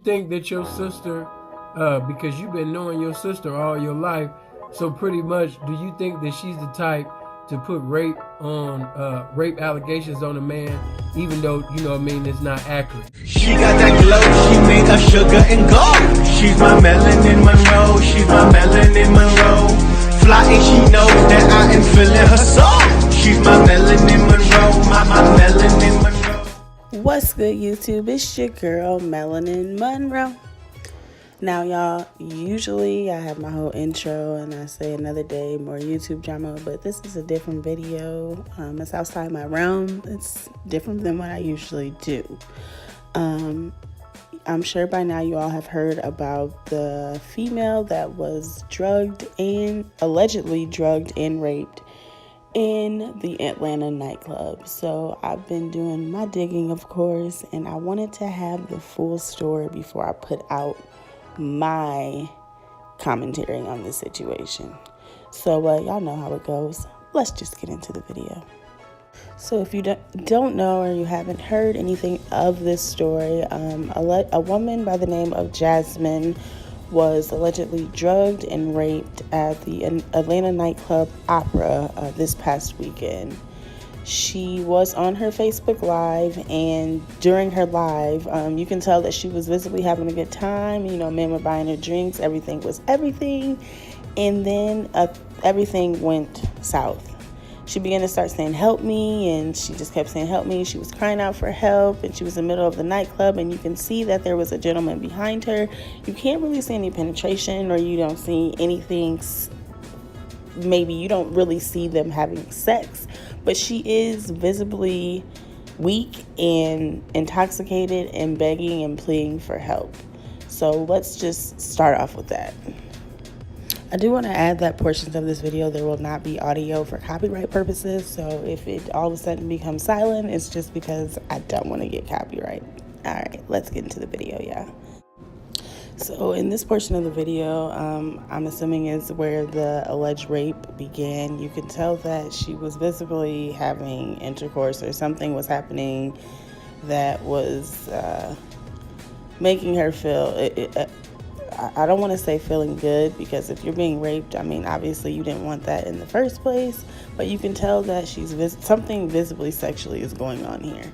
think that your sister, because you've been knowing your sister all your life, so pretty much, do you think that she's the type to put rape allegations on a man, even though, you know what I mean, it's not accurate? She got that glow, she made of sugar and gold. She's my melanin Monroe, she's my melanin Monroe. Fly and she knows that I am feeling her soul. She's my melanin Monroe, my melanin Monroe. What's good, YouTube? It's your girl, Melanin Monroe. Now, y'all, usually I have my whole intro and I say another day, more YouTube drama, but this is a different video. It's outside my realm. It's different than what I usually do. I'm sure by now you all have heard about the female that was allegedly drugged and raped in the Atlanta nightclub. So I've been doing my digging, of course, and I wanted to have the full story before I put out my commentary on this situation. So y'all know how it goes. Let's just get into the video. So if you don't know or you haven't heard anything of this story, a woman by the name of Jasmine was allegedly drugged and raped at the Atlanta nightclub Opera this past weekend. She was on her Facebook Live, and during her live, you can tell that she was visibly having a good time. You know, men were buying her drinks. Everything was everything. And then everything went south. She began to start saying, "Help me," and she just kept saying, "Help me." She was crying out for help, and she was in the middle of the nightclub, and you can see that there was a gentleman behind her. You can't really see any penetration, or you don't see anything. Maybe you don't really see them having sex, but she is visibly weak and intoxicated and begging and pleading for help. So let's just start off with that. I do want to add that portions of this video, there will not be audio for copyright purposes. So if it all of a sudden becomes silent, it's just because I don't want to get copyright. All right, let's get into the video, y'all. So in this portion of the video, I'm assuming is where the alleged rape began. You can tell that she was visibly having intercourse, or something was happening that was making her feel, I don't want to say feeling good, because if you're being raped, I mean, obviously you didn't want that in the first place, but you can tell that something visibly sexually is going on here.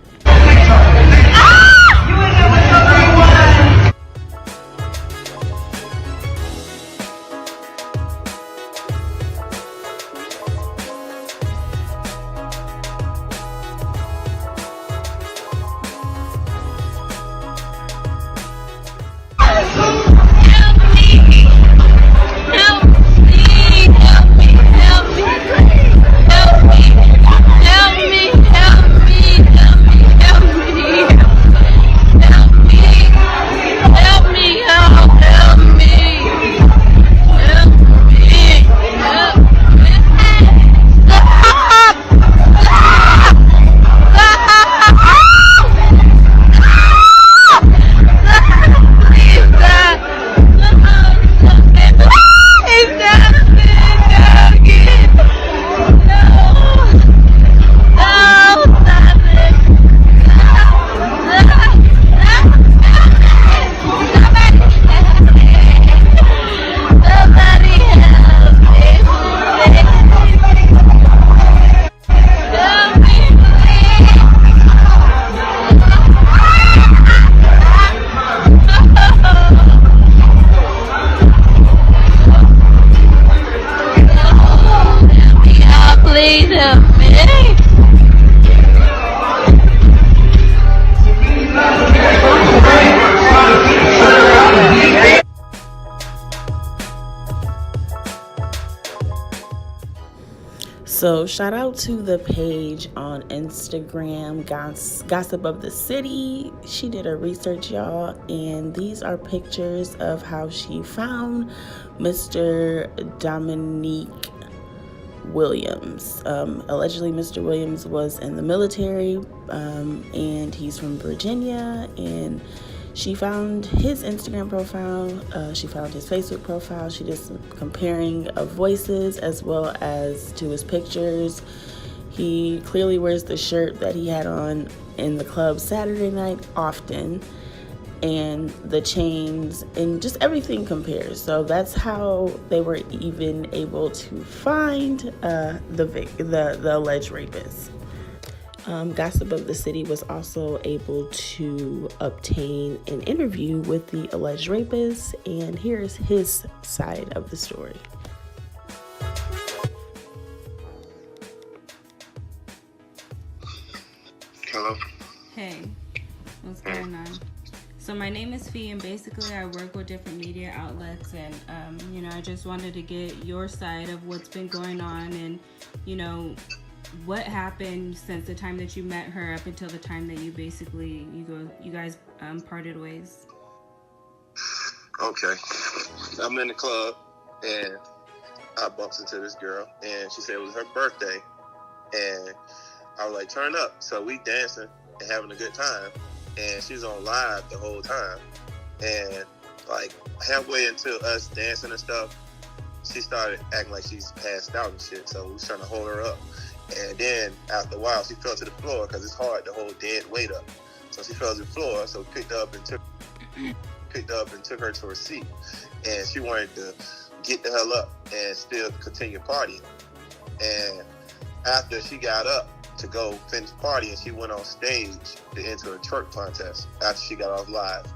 So shout out to the page on Instagram, Gossip of the City. She did her research, y'all, and these are pictures of how she found Mr. Dominique Williams. Allegedly, Mr. Williams was in the military, and he's from Virginia, and she found his Instagram profile, she found his Facebook profile, she did some comparing of voices as well as to his pictures. He clearly wears the shirt that he had on in the club Saturday night often, and the chains and just everything compares. So that's how they were even able to find the alleged rapist. Gossip of the City was also able to obtain an interview with the alleged rapist, and here's his side of the story. Hello. Hey, what's going on? So my name is Fee, and basically I work with different media outlets, and I just wanted to get your side of what's been going on, and what happened since the time that you met her up until the time that you guys parted ways. Okay. I'm in the club and I bumped into this girl and she said it was her birthday, and I was like, turn up. So we dancing and having a good time, and she's on live the whole time, and like halfway into us dancing and stuff, she started acting like she's passed out and shit, so we was trying to hold her up. And then after a while, she fell to the floor because it's hard to hold dead weight up. So she fell to the floor. So we picked her up and took her to her seat. And she wanted to get the hell up and still continue partying. And after she got up to go finish partying, she went on stage to enter a twerk contest after she got off live.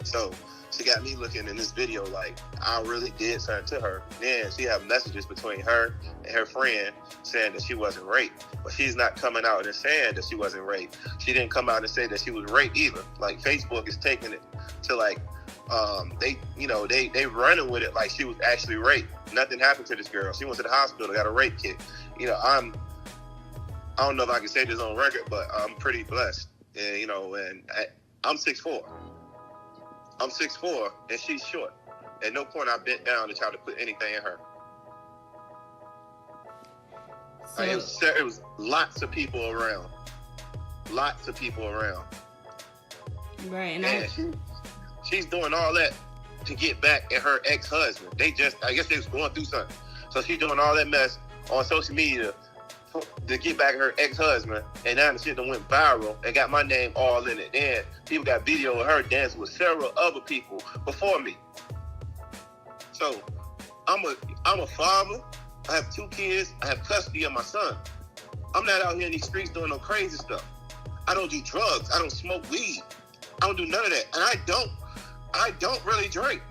So she got me looking in this video like I really did something to her. Then she had messages between her and her friend saying that she wasn't raped. But she's not coming out and saying that she wasn't raped. She didn't come out and say that she was raped either. Like Facebook is taking it to like they running with it like she was actually raped. Nothing happened to this girl. She went to the hospital, got a rape kit. I don't know if I can say this on record, but I'm pretty blessed. And I'm 6'4". I'm 6'4", and she's short. At no point I bent down to try to put anything in her. So, it was lots of people around. Right, and she's doing all that to get back at her ex-husband. I guess they was going through something. So she's doing all that mess on social media to get back at her ex-husband, and now the shit done went viral and got my name all in it. Then people got video of her dancing with several other people before me. So I'm a father. I have 2 kids. I have custody of my son. I'm not out here in these streets doing no crazy stuff. I don't do drugs. I don't smoke weed. I don't do none of that. And I don't really drink.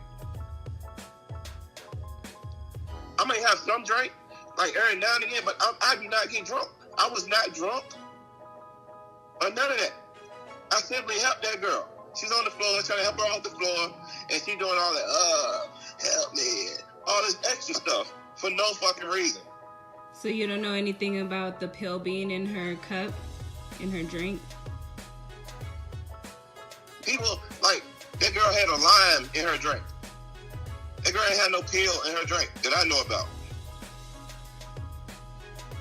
I may have some drink, like every now and again, but I do not get drunk. I was not drunk or none of that. I simply helped that girl. She's on the floor, trying to help her off the floor, and she doing all that, help me, all this extra stuff for no fucking reason. So you don't know anything about the pill being in her cup, in her drink? People, like, that girl had a lime in her drink. That girl ain't had no pill in her drink that I know about.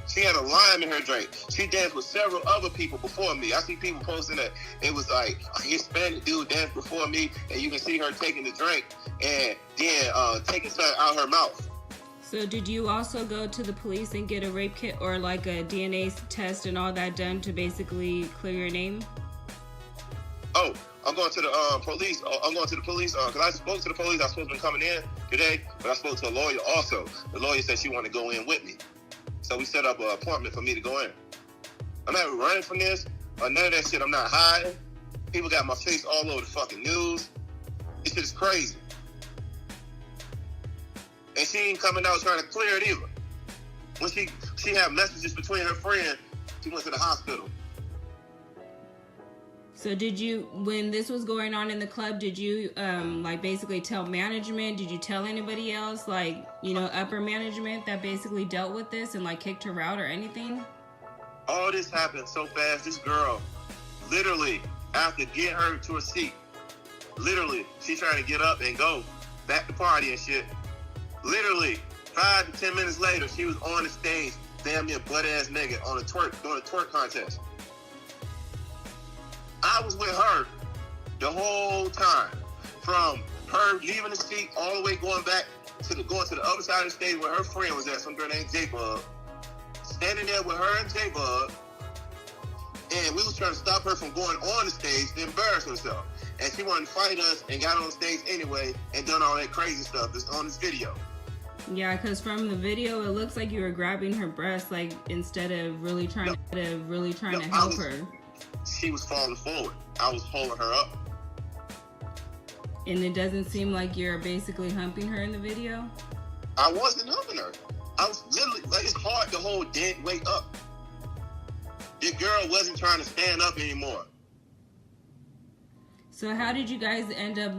She had a lime in her drink. She danced with several other people before me. I see people posting that it was like a Hispanic dude danced before me, and you can see her taking the drink and then taking something out her mouth. So did you also go to the police and get a rape kit or like a DNA test and all that done to basically clear your name? Oh, I'm going to the police. I'm going to the police because I spoke to the police. I was supposed to be coming in today, but I spoke to a lawyer also. The lawyer said she wanted to go in with me. So we set up an appointment for me to go in. I'm not running from this or none of that shit. I'm not hiding. People got my face all over the fucking news. This shit is crazy. And she ain't coming out trying to clear it either. When she had messages between her friend, she went to the hospital. So did you, when this was going on in the club, did you like basically tell management? Did you tell anybody else, like, upper management that basically dealt with this and like kicked her out or anything? All this happened so fast. This girl, literally, after getting her to a seat, literally, she's trying to get up and go back to party and shit. Literally, 5 to 10 minutes later, she was on the stage, damn near butt-ass naked, doing a twerk contest. I was with her the whole time, from her leaving the seat all the way going to the other side of the stage where her friend was at, some girl named J-Bug, standing there with her and J-Bug, and we was trying to stop her from going on the stage to embarrass herself. And she wanted to fight us and got on stage anyway and done all that crazy stuff that's on this video. Yeah, because from the video, it looks like you were grabbing her breast, like, instead of really trying to help her. She was falling forward. I was holding her up. And it doesn't seem like you're basically humping her in the video? I wasn't humping her. I was literally, like, it's hard to hold dead weight up. This girl wasn't trying to stand up anymore. So how did you guys end up,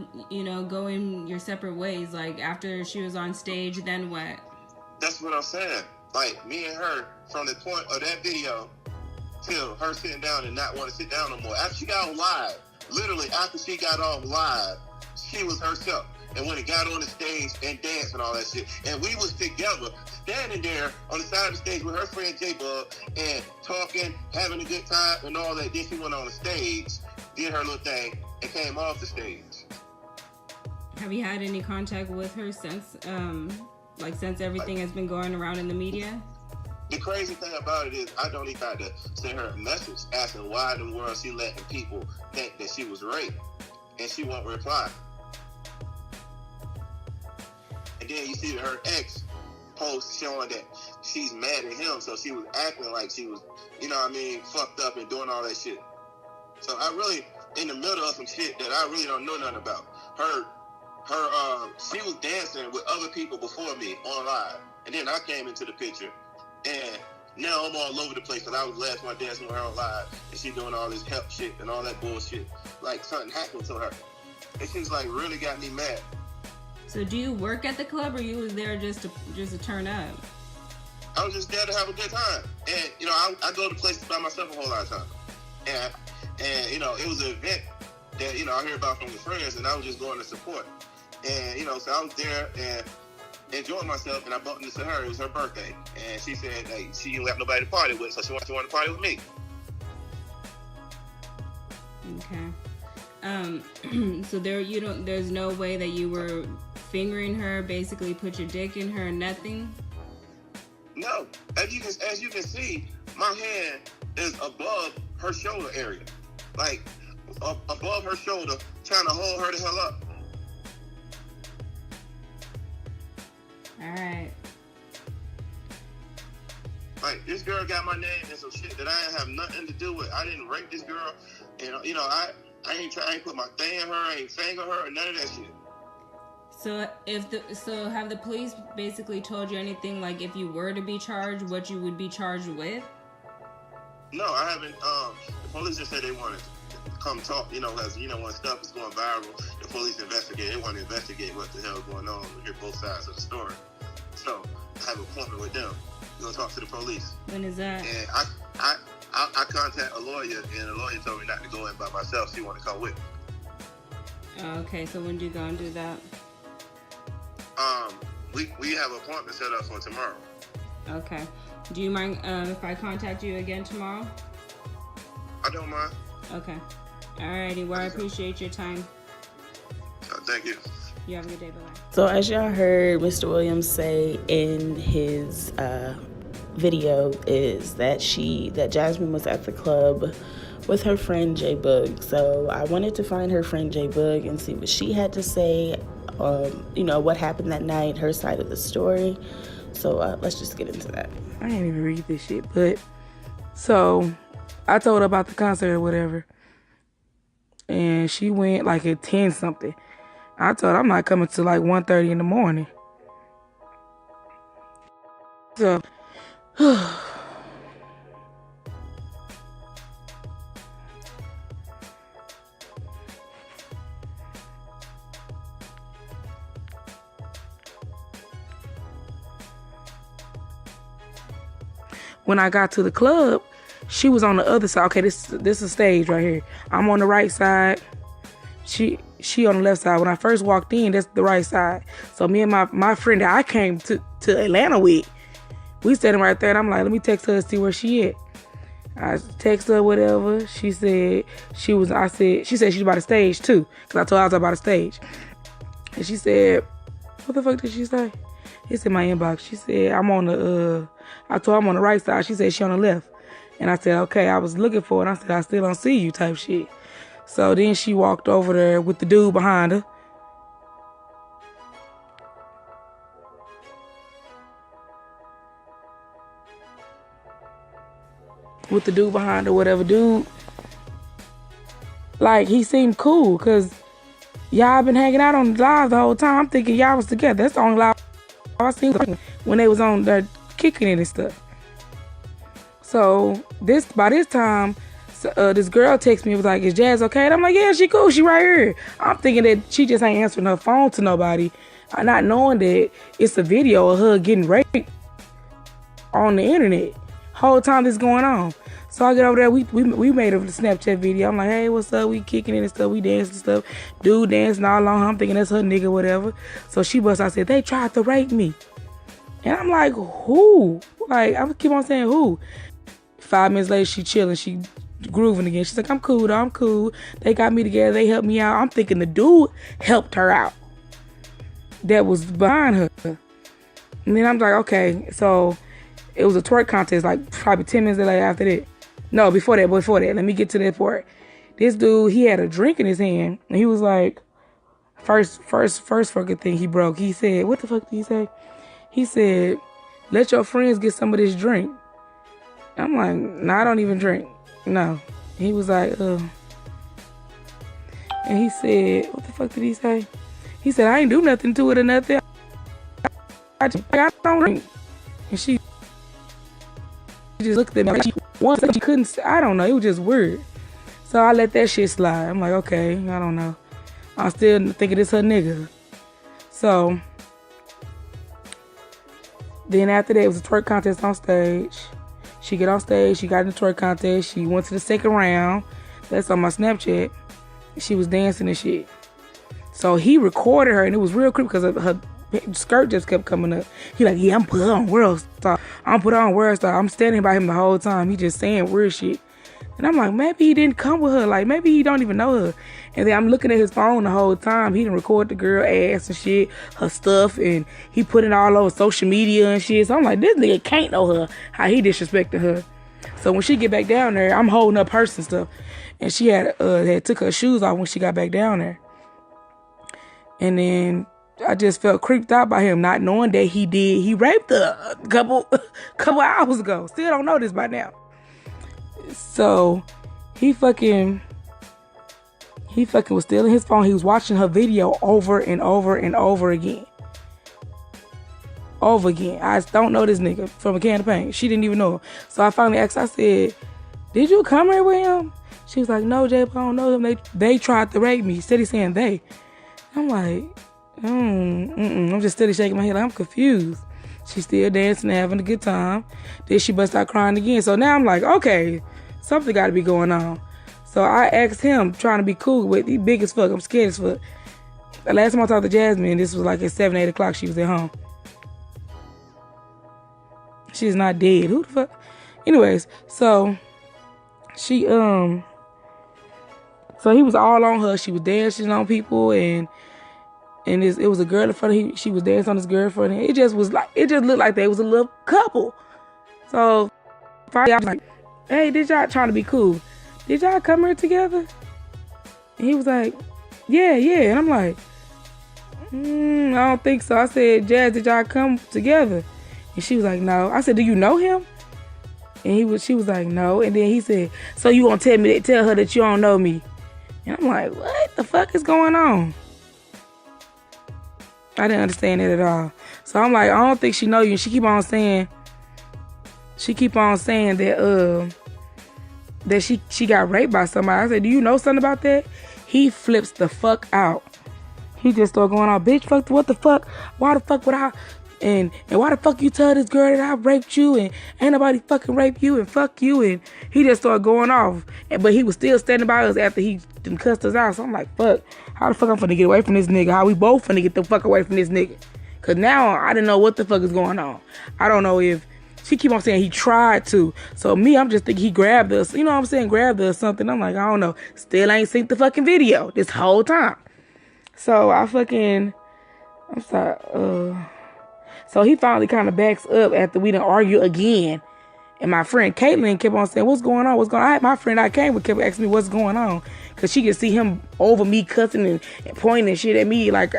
going your separate ways? Like, after she was on stage, then what? That's what I'm saying. Like, me and her, from the point of that video till her sitting down and not want to sit down no more. After she got on live, literally after she got off live, she was herself. And when it got on the stage and danced and all that shit, and we was together, standing there on the side of the stage with her friend J-Bug and talking, having a good time and all that. Then she went on the stage, did her little thing, and came off the stage. Have you had any contact with her since, since everything has been going around in the media? The crazy thing about it is I don't even have to send her a message asking why in the world she letting people think that she was raped, and she won't reply. And then you see her ex post showing that she's mad at him, so she was acting like she was, fucked up and doing all that shit. So I really, in the middle of some shit that I really don't know nothing about. She was dancing with other people before me on live, and then I came into the picture, and now I'm all over the place, because I was last one dancing with her on live, and she doing all this help shit and all that bullshit, like something happened to her. And she's like really got me mad. So do you work at the club, or you was there just to turn up? I was just there to have a good time, and I go to places by myself a whole lot of times, and it was an event that I heard about from the friends, and I was just going to support, and so I was there and enjoying myself, and I bumped into her. It was her birthday, and she said, hey, she didn't have nobody to party with, so she wanted to party with me. Okay. So there's no way that you were fingering her, basically put your dick in her, nothing? No. As you can see, my hand is above her shoulder area. Like, above her shoulder, trying to hold her the hell up. All right. Like, this girl got my name in some shit that I didn't have nothing to do with. I didn't rape this girl. And, I ain't put my thing in her, I ain't finger her, or none of that shit. So have the police basically told you anything, like if you were to be charged, what you would be charged with? No, I haven't. The police just said they wanted to come talk, as when stuff is going viral, the police investigate. They want to investigate what the hell is going on and hear both sides of the story. So I have an appointment with them. We're gonna talk to the police. When is that? And I contact a lawyer, and the lawyer told me not to go in by myself. She wanted to come with me. Okay, so when do you go and do that? We have an appointment set up for tomorrow. Okay. Do you mind if I contact you again tomorrow? I don't mind. Okay. Alrighty. Well, I appreciate your time. Thank you. You have a good day. Bye-bye. So as y'all heard Mr. Williams say in his video, is that Jasmine was at the club with her friend J-Bug. So I wanted to find her friend J-Bug and see what she had to say, what happened that night, her side of the story. So let's just get into that. I didn't even read this shit, but so I told her about the concert or whatever, and she went like at 10 something. I told her I'm not coming till like 1:30 in the morning. So when I got to the club, she was on the other side. Okay, this is a stage right here. I'm on the right side. She on the left side. When I first walked in, that's the right side. So me and my friend that I came to Atlanta with, we standing right there, and I'm like, let me text her and see where she at. I text her whatever. She said she was by the stage too, because I told her I was about the stage. And she said, what the fuck did she say? It's in my inbox. She said, I told her I'm on the right side. She said she on the left. And I said, okay, I was looking for it. I said, I still don't see you type shit. So then she walked over there with the dude behind her. With the dude behind her, whatever. Dude, like, he seemed cool because y'all been hanging out on the live the whole time. I'm thinking y'all was together. That's the only live I seen when they was on there kicking it and stuff. So by this time, this girl texted me, was like, is Jazz okay? And I'm like, yeah, she cool, she right here. I'm thinking that she just ain't answering her phone to nobody, not knowing that it's a video of her getting raped on the internet. Whole time this going on. So I get over there, we made a Snapchat video. I'm like, hey, what's up? We kicking it and stuff, we dancing and stuff. Dude dancing all along. I'm thinking that's her nigga, whatever. So she busts out, said, they tried to rape me. And I'm like, who? Like, I keep on saying who? 5 minutes later, she chilling, she grooving again. She's like, I'm cool though, I'm cool. They got me together, they helped me out. I'm thinking the dude helped her out that was behind her. And then I'm like, okay, so it was a twerk contest, like probably 10 minutes later after that. No, before that. Let me get to that part. This dude, he had a drink in his hand, and he was like, first fucking thing he broke. He said, what the fuck did he say? He said, let your friends get some of this drink. I'm like, no, I don't even drink. No. He was like, And he said, what the fuck did he say? He said, I ain't do nothing to it or nothing. I don't drink. And she just looked at me like she couldn't say, I don't know, it was just weird. So I let that shit slide. I'm like, okay, I don't know. I'm still thinking it's her nigga. So then after that, it was a twerk contest on stage. She get on stage, she got in the twerk contest, she went to the second round. That's on my Snapchat. She was dancing and shit. So he recorded her, and it was real creepy because her skirt just kept coming up. He like, yeah, I'm put on World Star. I'm standing by him the whole time. He just saying weird shit. And I'm like, maybe he didn't come with her. Like, maybe he don't even know her. And then I'm looking at his phone the whole time. He didn't record the girl ass and shit, her stuff, and he put it all over social media and shit. So I'm like, this nigga can't know her, how he disrespected her. So when she get back down there, I'm holding up purse and stuff. And she had took her shoes off when she got back down there. And then I just felt creeped out by him, not knowing that he raped her a couple hours ago. Still don't know this by now. So he fucking was still in his phone. He was watching her video over and over and over again. Over again. I don't know this nigga from a can of paint. She didn't even know him. So I finally asked, I said, did you come here with him? She was like, no, Jay, I don't know him. They tried to rape me. He said he's saying they. I'm like, I'm just steady shaking my head like I'm confused. She's still dancing and having a good time. Then she bust out crying again. So now I'm like, okay, something got to be going on. So I asked him, trying to be cool with, he big as fuck, I'm scared as fuck. The last time I talked to Jasmine, this was like at 7, 8 o'clock, she was at home. She's not dead. Who the fuck? Anyways, so she, so he was all on her. She was dancing on people, and it was a girl in front of him. She was dancing on this girl in front of him. It just looked like they was a little couple. So finally I was like, hey, did y'all, trying to be cool, did y'all come here together? And he was like, yeah. And I'm like, I don't think so. I said, Jazz, did y'all come together? And she was like, no. I said, do you know him? And she was like, no. And then he said, so you gonna tell her that you don't know me? And I'm like, what the fuck is going on? I didn't understand it at all. So I'm like, I don't think she know you. And she keep on saying that she got raped by somebody. I said, do you know something about that? He flips the fuck out. He just started going on, bitch, fuck, what the fuck? Why the fuck would I? And why the fuck you tell this girl that I raped you and ain't nobody fucking raped you and fuck you? And he just started going off. But he was still standing by us after he done cussed us out. So I'm like, fuck, how the fuck I'm finna get away from this nigga? How we both finna get the fuck away from this nigga? Cause now I didn't know what the fuck is going on. I don't know if, she keep on saying he tried to. So me, I'm just thinking he grabbed us. You know what I'm saying? Grabbed us or something. I'm like, I don't know. Still ain't seen the fucking video this whole time. So I'm sorry, so he finally kind of backs up after we done argue again. And my friend Caitlin kept on saying, what's going on? What's going on? My friend I came with kept asking me what's going on. Because she could see him over me cussing and pointing shit at me. Like,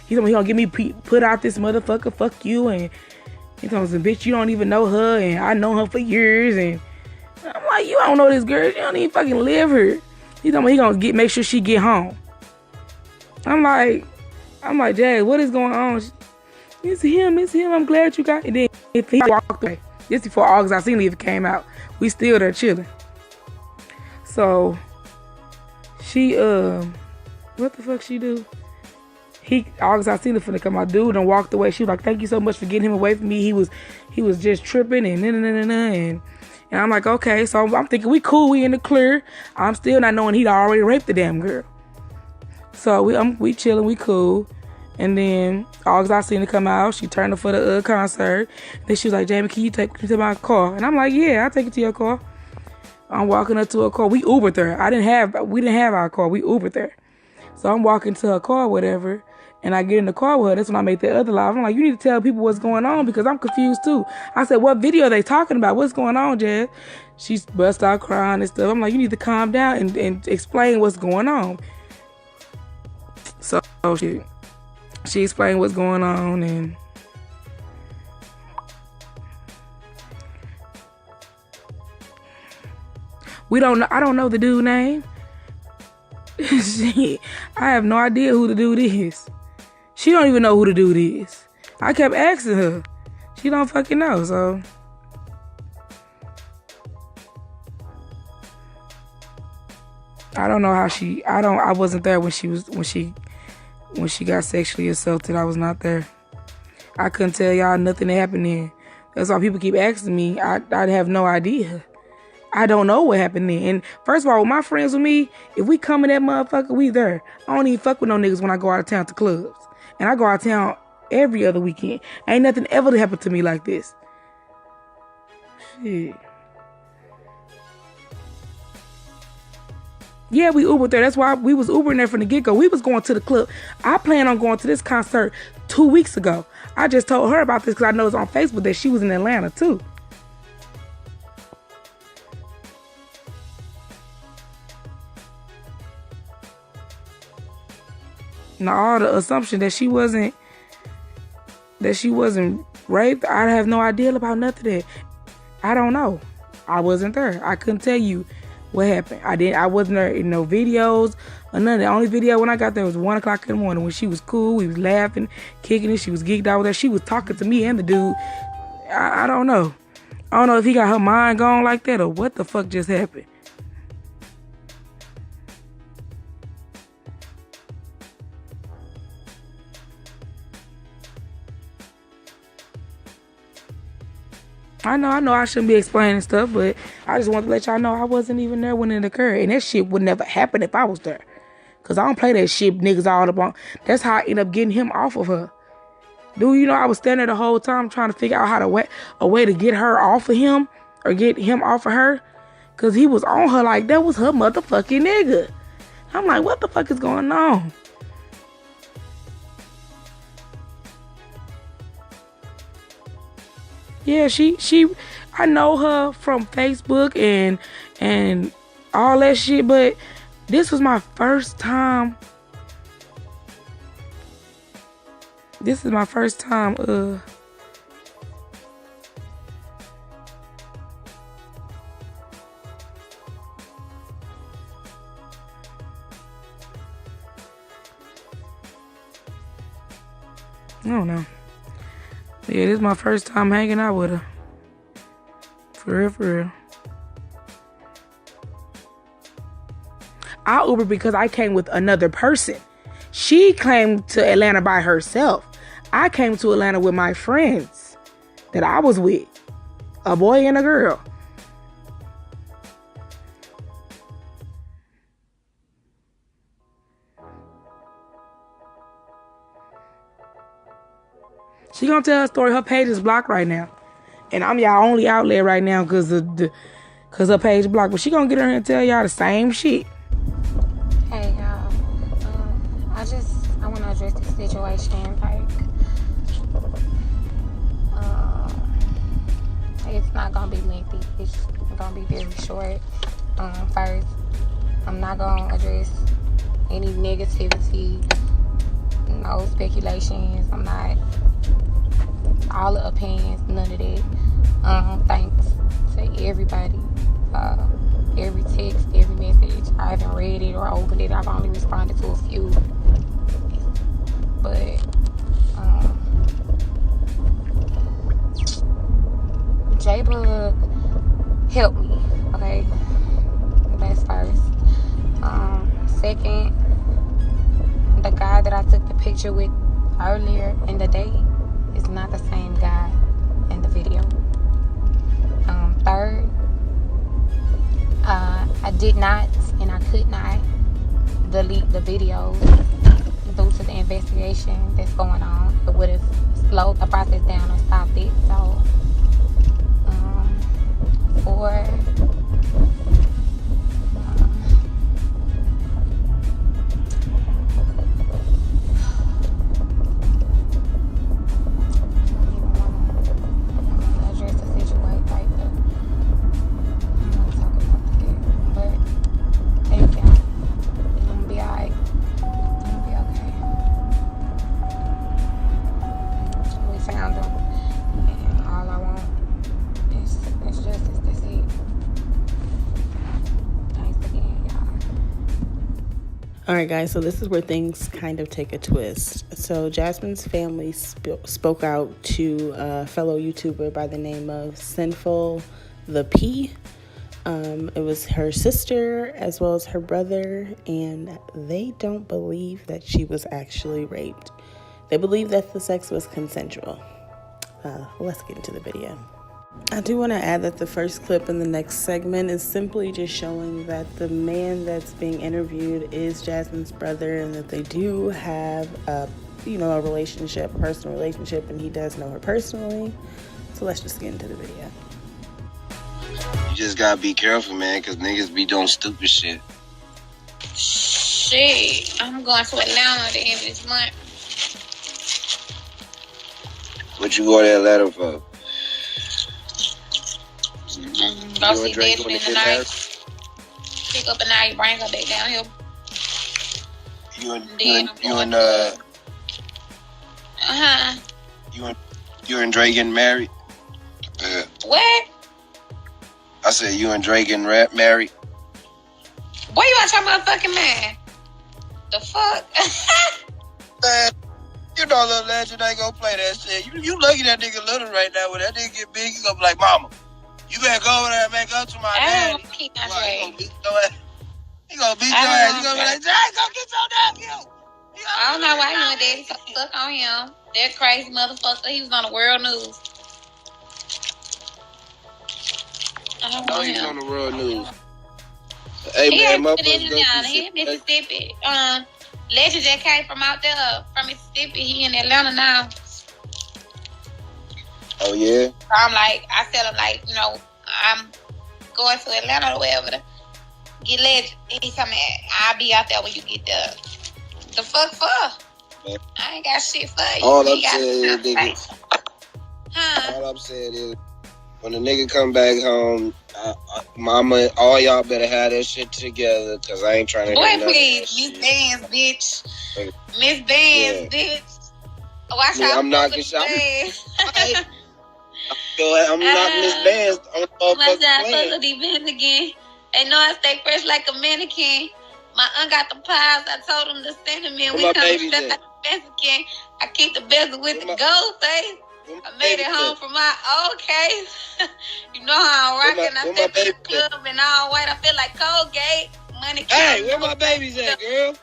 he told me he gonna get me put out this motherfucker, fuck you. And he told me, bitch, you don't even know her. And I know her for years. And I'm like, you don't know this girl. You don't even fucking live here. He told me he gonna make sure she get home. I'm like, Jazz, what is going on? It's him. I'm glad you got it. And then if he walked away. This before August I seen it came out. We still there chilling. So she what the fuck she do? August I seen it finna come out. Dude and walked away. She was like, thank you so much for getting him away from me. He was just tripping and and I'm like, okay. So I'm thinking we cool, we in the clear. I'm still not knowing he'd already raped the damn girl. So we chilling, we cool. And then August I seen her come out. She turned up for the concert. Then she was like, Jamie, can you take me to my car? And I'm like, yeah, I'll take you to your car. I'm walking up to her car. We Ubered there. We didn't have our car. We Ubered there. So I'm walking to her car, whatever. And I get in the car with her. That's when I make that other live. I'm like, you need to tell people what's going on because I'm confused too. I said, what video are they talking about? What's going on, Jazz? She bust out crying and stuff. I'm like, you need to calm down and explain what's going on. So she explained what's going on, and we don't know. I don't know the dude's name. Shit, I have no idea who the dude is. She don't even know who the dude is. I kept asking her. She don't fucking know. So I don't know how I wasn't there when she got sexually assaulted. I was not there. I couldn't tell y'all nothing that happened then. That's why people keep asking me. I have no idea. I don't know what happened then. And first of all, with my friends with me, if we come in that motherfucker, we there. I don't even fuck with no niggas when I go out of town to clubs. And I go out of town every other weekend. Ain't nothing ever happened to me like this. Shit. Yeah, we Ubered there. That's why we was Ubering there from the get-go. We was going to the club. I plan on going to this concert 2 weeks ago. I just told her about this because I know it's on Facebook that she was in Atlanta too. Now all the assumption that she wasn't raped, I have no idea about nothing of that. I don't know. I wasn't there. I couldn't tell you what happened. I wasn't there in no videos or none. The only video when I got there was 1 o'clock in the morning when she was cool. We was laughing, kicking it. She was geeked out with her. She was talking to me and the dude. I don't know. I don't know if he got her mind gone like that or what the fuck just happened. I know I shouldn't be explaining stuff, but I just want to let y'all know I wasn't even there when it occurred. And that shit would never happen if I was there. Because I don't play that shit niggas all up on. That's how I end up getting him off of her. Dude, you know, I was standing there the whole time trying to figure out how to a way to get her off of him or get him off of her. Because he was on her like that was her motherfucking nigga. I'm like, what the fuck is going on? Yeah, I know her from Facebook and all that shit, but this was my first time. This is my first time, I don't know. Yeah, this is my first time hanging out with her. For real. I Ubered because I came with another person. She came to Atlanta by herself. I came to Atlanta with my friends that I was with. A boy and a girl. She gonna tell her story. Her page is blocked right now. And I'm y'all only outlet right now because her page blocked. But she gonna get her and tell y'all the same shit. Hey y'all. I want to address the situation. Like, It's not gonna be lengthy. It's gonna be very short. First, I'm not gonna address any negativity, no speculations. I'm not all the opinions, none of that. Thanks to everybody. Every text, every message. I haven't read it or opened it. I've only responded to a few. But J-Bug helped me, okay? That's first. Second, the guy that I took the picture with earlier in the day is not the same guy in the video. Third, I did not and I could not delete the videos due to the investigation that's going on. It would have slowed the process down or stopped it. So, four, All right, guys, so this is where things kind of take a twist. So Jasmine's family spoke out to a fellow YouTuber by the name of Sinful the P. It was her sister as well as her brother, and they don't believe that she was actually raped. They believe that the sex was consensual. Let's get into the video. I do want to add that the first clip in the next segment is simply just showing that the man that's being interviewed is Jasmine's brother, and that they do have a relationship, a personal relationship, and he does know her personally. So let's just get into the video. You just gotta be careful, man, because niggas be doing stupid shit. shit, I'm going to Atlanta at the end of this month. What you go to Atlanta for? Go see Jasmine tonight. Pick up a night, bring her back down here. You and Dre getting married? What? I said you and Dre getting married. Boy, you want your motherfucking man? The fuck? Man, you know little legend ain't gonna play that shit. You lucky that nigga little right now. When that nigga get big, he gonna be like, mama, you better go over there and make up to my daddy. Keep my Dre. He gonna beat your ass. He gonna be like, Dre, go get your nephew. I don't know why he went there. He stuck on him. That crazy motherfucker. He was on the world news. I don't know he's him. on the world news. Hey, He man, ain't in Atlanta. He in Mississippi. Legend that came from out there, from Mississippi. He in Atlanta now. Oh, yeah? So I tell him, I'm going to Atlanta or whatever to get Legend. He tell me, I'll be out there when you get there. The fuck for? Man. I ain't got shit for you. All I'm saying is, when the nigga come back home, mama, all y'all better have that shit together, because I ain't trying to... Boy, please, Miss Bands, bitch. Miss Bands, bitch. Watch out. I'm knocking shot. I'm knocking Miss Bands on the motherfucking plane. Fuck these bands again. They know I stay fresh like a mannequin. My aunt got the pies. I told him to send them in. We come straight like a Mexican. I keep the bezel with the gold face. I made it home from my old case. You know how I'm rocking. I step in the club and all white. I feel like Colgate. Money. Hey, where my babies at, girl?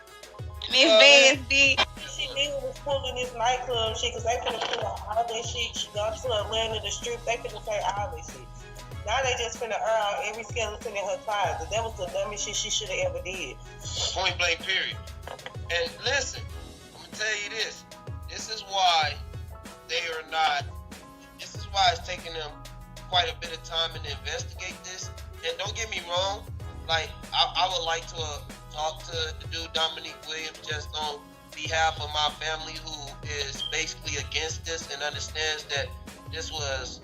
Miss Bands, bitch. She was pulling this nightclub shit because they finna pull all that shit. She gone to Atlanta, the strip. They finna say all this shit. Now they just finna air out every skeleton in her closet. That was the dumbest shit she should have ever did. Point blank, period. And listen, I'm gonna tell you this. This is why it's taking them quite a bit of time to investigate this. And don't get me wrong, I would like to talk to the dude Dominique Williams just on behalf of my family who is basically against this and understands that this was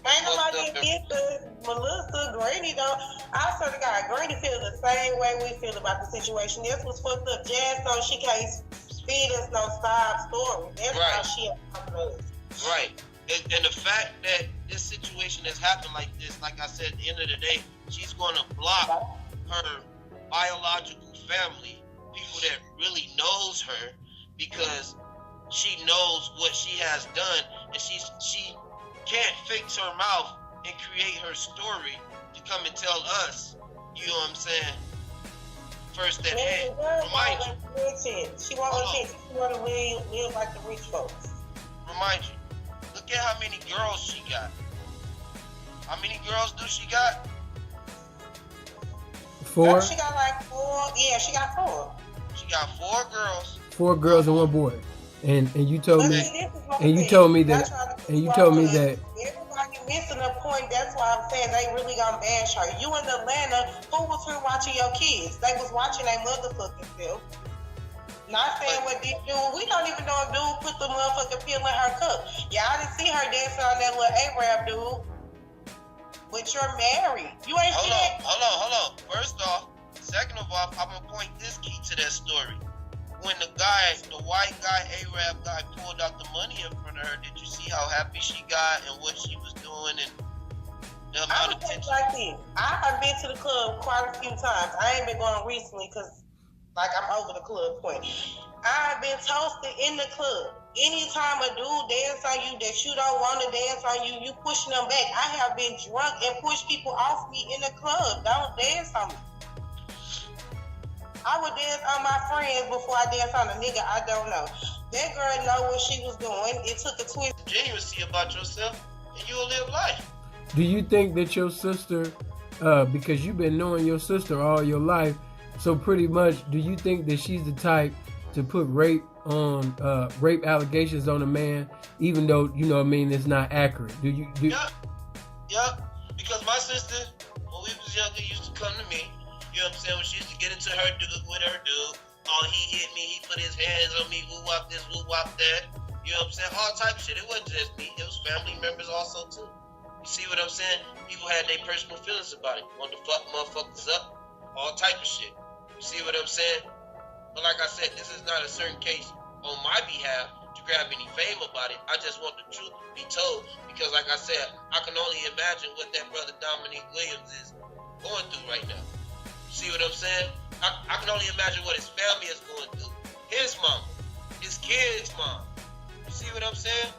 Ain't nobody get the Melissa, Granny though. I swear to God, Granny feels the same way we feel about the situation. This was fucked up. Jazz, so she can't feed us no side story. That's how she us. Right. And the fact that this situation has happened like this, like I said, at the end of the day, she's going to block her biological family, people that really knows her, because she knows what she has done, and she can't fix her mouth and create her story to come and tell us, you know what I'm saying, first at hand. Remind you. She want to live like the rich folks. Remind you, look at how many girls she got. How many girls do she got? 4. She got like 4. Yeah, she got 4. She got 4 girls. 4 girls and 1 boy. And you told me that everybody missing the point. That's why I'm saying they really gonna bash her. You in Atlanta, who was here watching your kids? They was watching their motherfucking self. Not saying what they do. We don't even know if dude put the motherfucking pill in her cup. Yeah, I didn't see her dancing on that little Arab dude. But you're married. You ain't see that. Hold on. First off, second of all, I'm gonna point this key to that story. When the white guy, Arab guy, pulled out the money in front of her, did you see how happy she got and what she was doing and the amount of attention? Like this. I have been to the club quite a few times. I ain't been going recently because, like, I'm over the club point. I've been toasted in the club. Anytime a dude dance on you that you don't want to dance on you, you pushing them back. I have been drunk and pushed people off me in the club. Don't dance on me. I would dance on my friends before I dance on a nigga I don't know. That girl know what she was doing. It took a twist. Genuinely about yourself, and you'll live life. Do you think that your sister, because you've been knowing your sister all your life, so pretty much, do you think that she's the type to put rape allegations on a man, even though, you know what I mean, it's not accurate? Yep. Because my sister, when we was younger, used to come to me. You know what I'm saying? When she used to get into her dude with her dude, oh, he hit me, he put his hands on me, woo wop this, woo wop that. You know what I'm saying? All type of shit. It wasn't just me, it was family members also too. You see what I'm saying? People had their personal feelings about it. Wanted to fuck motherfuckers up, all type of shit. You see what I'm saying? But like I said, this is not a certain case on my behalf to grab any fame about it. I just want the truth to be told, because like I said, I can only imagine what that brother Dominique Williams is going through right now. See what I'm saying? I can only imagine what his family is going through. His mom, his kids' mom. You see what I'm saying?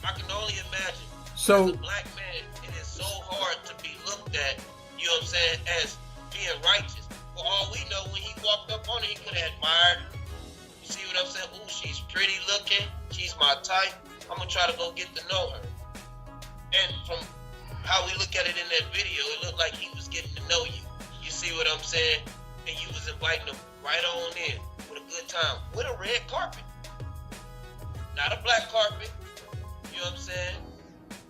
I can only imagine. So, as a black man, it is so hard to be looked at, you know what I'm saying, as being righteous. For all we know, when he walked up on her, he could have admired her. You see what I'm saying? Ooh, she's pretty looking. She's my type. I'm going to try to go get to know her. And from how we look at it in that video, it looked like he was getting to know you. You see what I'm saying? And you was inviting him right on in with a good time, with a red carpet. Not a black carpet, you know what I'm saying?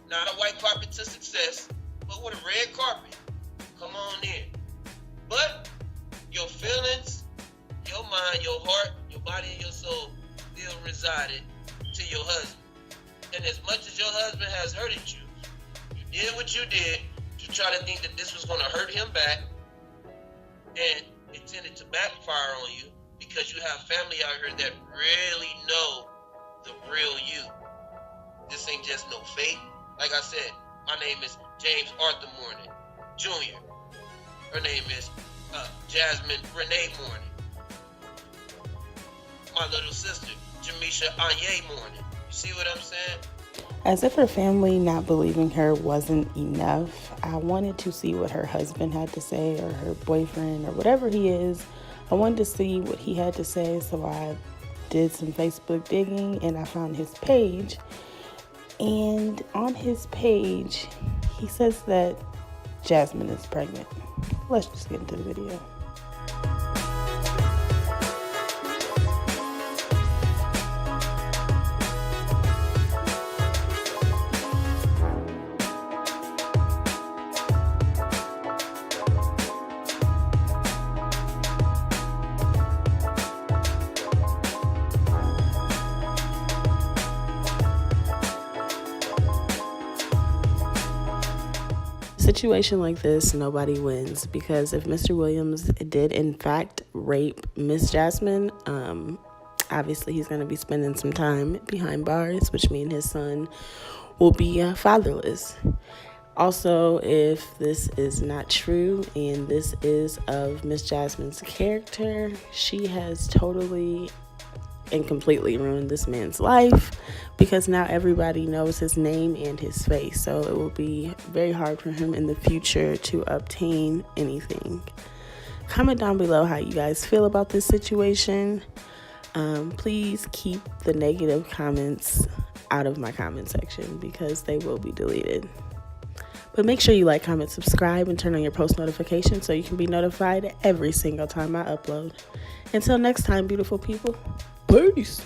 Not a white carpet to success, but with a red carpet. Come on in. But your feelings, your mind, your heart, your body, and your soul still resided to your husband. And as much as your husband has hurted you, you did what you did to try to think that this was going to hurt him back, and it tended to backfire on you because you have family out here that really know the real you. This ain't just no fake. Like I said, my name is James Arthur Morning Jr. Her name is Jasmine Renee Morning. My little sister, Jamisha Anye Morning. You see what I'm saying? As if her family not believing her wasn't enough, I wanted to see what her husband had to say, or her boyfriend, or whatever he is. I wanted to see what he had to say, so I did some Facebook digging and I found his page. And on his page, he says that Jasmine is pregnant. Let's just get into the video. situation like this, nobody wins, because if Mr. Williams did in fact rape Miss Jasmine, obviously he's going to be spending some time behind bars, which means his son will be fatherless. Also, if this is not true and this is of Miss Jasmine's character, she has totally and completely ruined this man's life, because now everybody knows his name and his face. So it will be very hard for him in the future to obtain anything. Comment down below how you guys feel about this situation. Please keep the negative comments out of my comment section, because they will be deleted. But make sure you like, comment, subscribe, and turn on your post notifications so you can be notified every single time I upload. Until next time, beautiful people. Peace.